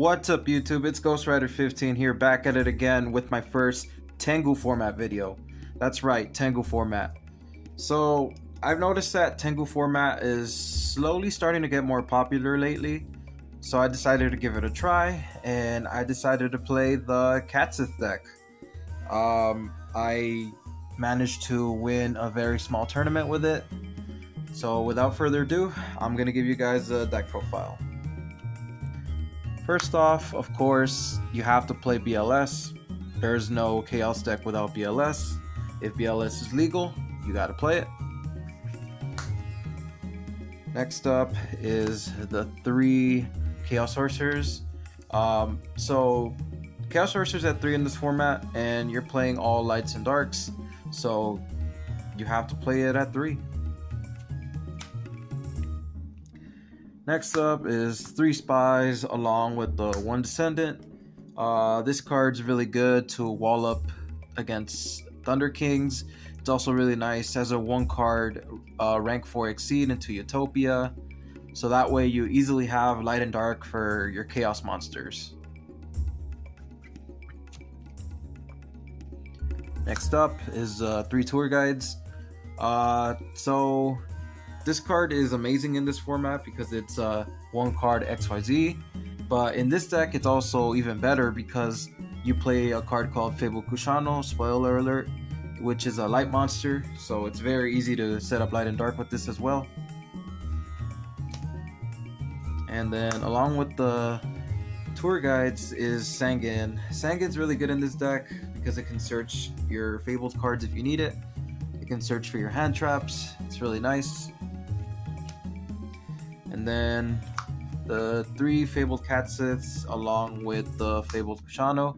What's up YouTube, it's GhostRider15 here, back at it again with my first Tengu format video. That's right, Tengu format. So I've noticed that Tengu format is slowly starting to get more popular lately. So I decided to give it a try, and I decided to play the Catsith deck. I managed to win a very small tournament with it. So without further ado, I'm going to give you guys a deck profile. First off, of course, you have to play BLS. There's no Chaos deck without BLS. If BLS is legal, you gotta play it. Next up is the 3 Chaos Sorcerers. So Chaos Sorcerers at 3 in this format, and you're playing all lights and darks, so you have to play it at 3. Next up is 3 Spies along with the 1 Descendant. This card's really good to wall up against Thunder Kings. It's also really nice as a 1 card rank 4 Exceed into Utopia. So that way you easily have light and dark for your Chaos monsters. Next up is 3 Tour Guides. So this card is amazing in this format because it's 1 card XYZ, but in this deck it's also even better because you play a card called Fabled Kushano, spoiler alert, which is a light monster, so it's very easy to set up light and dark with this as well. And then along with the tour guides is Sangan. Sangan's really good in this deck because it can search your Fabled cards if you need it. It can search for your hand traps. It's really nice. And then the 3 Fabled Catsiths along with the Fabled Kushano.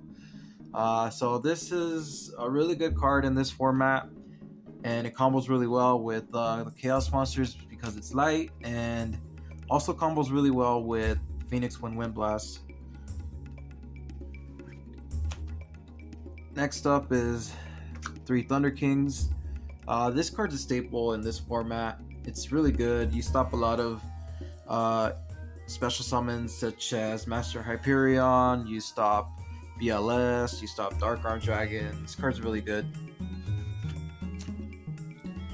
So this is a really good card in this format, and it combos really well with the Chaos monsters because it's light, and also combos really well with Phoenix Wind Blast. Next up is 3 Thunder Kings. This card's a staple in this format. It's really good. You stop a lot of special summons such as Master Hyperion, you stop BLS, you stop Dark Arm Dragon. This card's really good.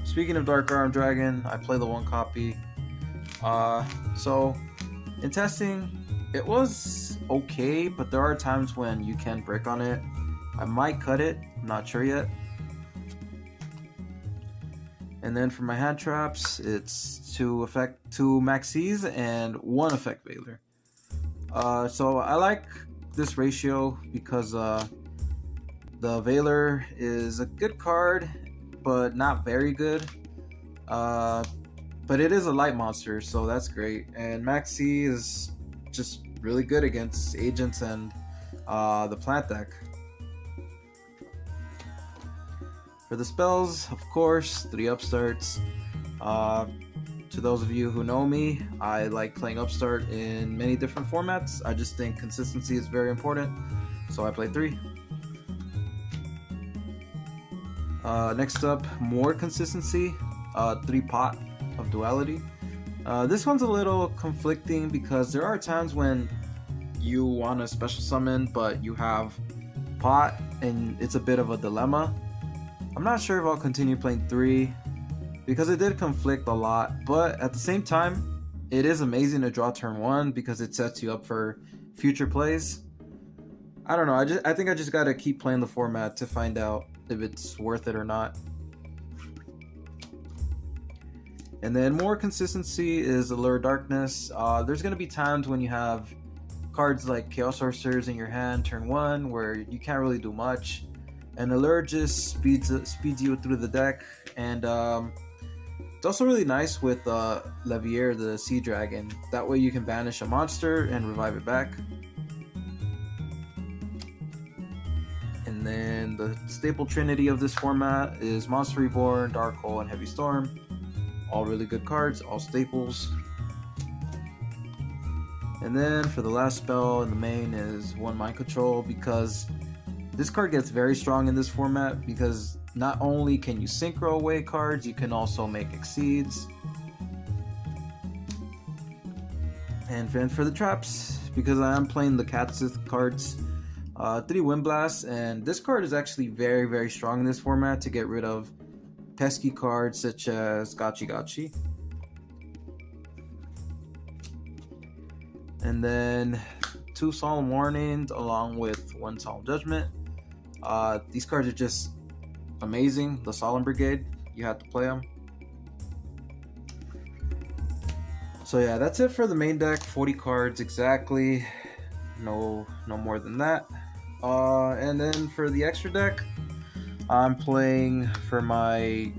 Speaking of Dark Arm Dragon, I play the 1 copy. So in testing, it was okay, but there are times when you can brick on it. I might cut it, I'm not sure yet. And then for my hand traps, it's 2 Maxis and 1 Effect Veiler. So I like this ratio because the Veiler is a good card, but not very good. But it is a light monster, so that's great. And Maxi is just really good against agents and the plant deck. For the spells, of course, 3 upstarts. To those of you who know me, I like playing upstart in many different formats. I just think consistency is very important, so I play 3. Next up, more consistency, 3 Pot of Duality. This one's a little conflicting because there are times when you want to special summon, but you have Pot, and it's a bit of a dilemma. I'm not sure if I'll continue playing 3 because it did conflict a lot, but at the same time, it is amazing to draw turn 1 because it sets you up for future plays. I don't know, I think I just gotta keep playing the format to find out if it's worth it or not. And then more consistency is Allure Darkness. There's gonna be times when you have cards like Chaos Sorcerers in your hand turn 1 where you can't really do much. And Allure just speeds you through the deck, and it's also really nice with Levier, the Sea Dragon. That way you can banish a monster and revive it back. And then the staple trinity of this format is Monster Reborn, Dark Hole, and Heavy Storm. All really good cards, all staples. And then for the last spell in the main is 1 Mind Control, because this card gets very strong in this format because not only can you synchro away cards, you can also make exceeds. And then for the traps, because I am playing the Catsith cards, 3 Wind Blasts, and this card is actually very, very strong in this format to get rid of pesky cards such as Gachi. And then 2 Solemn Warnings along with 1 Solemn Judgment. These cards are just amazing. The Solemn Brigade, you have to play them. So yeah, that's it for the main deck. 40 cards exactly. No more than that. And then for the extra deck, I'm playing for my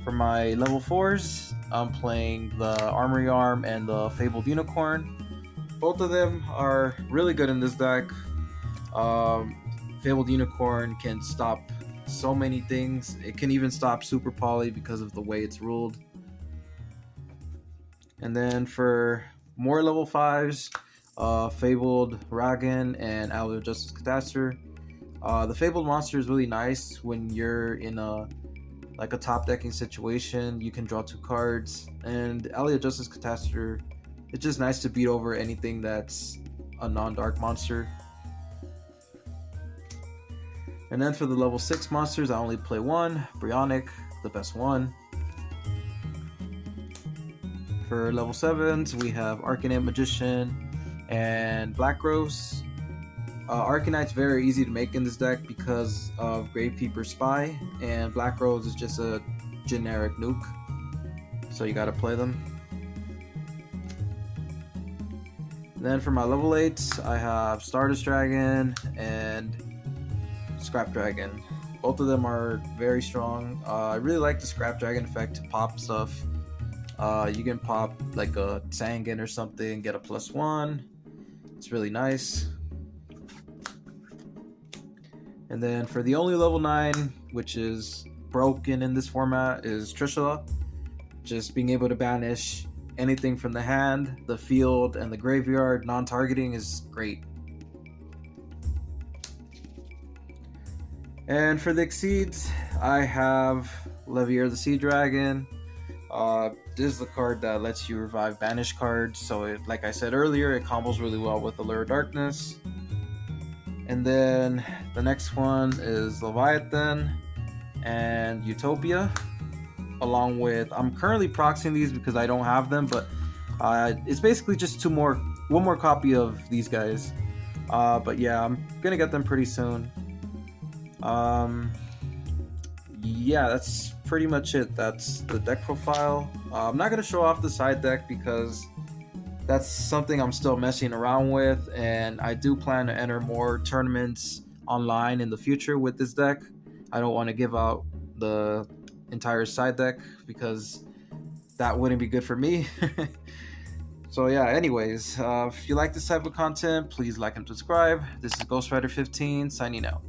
level 4s. I'm playing the Armory Arm and the Fabled Unicorn. Both of them are really good in this deck. Fabled Unicorn can stop so many things. It can even stop Super Poly because of the way it's ruled. And then for more level 5s, Fabled Ragan and Alio Justice Catastrophe. The Fabled monster is really nice when you're in a top decking situation. You can draw 2 cards, and Alio Justice Catastrophe, it's just nice to beat over anything that's a non-dark monster. And then for the level 6 monsters, I only play 1, Brionic, the best one. For level 7s, we have Arcanite Magician and Black Rose. Arcanite's very easy to make in this deck because of Gravekeeper Spy, and Black Rose is just a generic nuke, so you gotta play them. Then for my level 8s, I have Stardust Dragon and Scrap Dragon. Both of them are very strong. I really like the Scrap Dragon effect to pop stuff. You can pop like a Sangan or something, get a +1. It's really nice. And then for the only level 9, which is broken in this format, is Trishula. Just being able to banish anything from the hand, the field, and the graveyard. Non-targeting is great. And for the Exceeds, I have Levier the Sea Dragon. This is the card that lets you revive banished cards, so like I said earlier, it combos really well with Allure of Darkness. And then the next one is Leviathan and Utopia, along with, I'm currently proxying these because I don't have them, but it's basically just one more copy of these guys. But yeah, I'm gonna get them pretty soon. Yeah, that's pretty much it. That's the deck profile. I'm not gonna show off the side deck because that's something I'm still messing around with, and I do plan to enter more tournaments online in the future with this deck. I don't want to give out the entire side deck because that wouldn't be good for me. So yeah, anyways, if you like this type of content, please like and subscribe. This is Ghostwriter 15 signing out.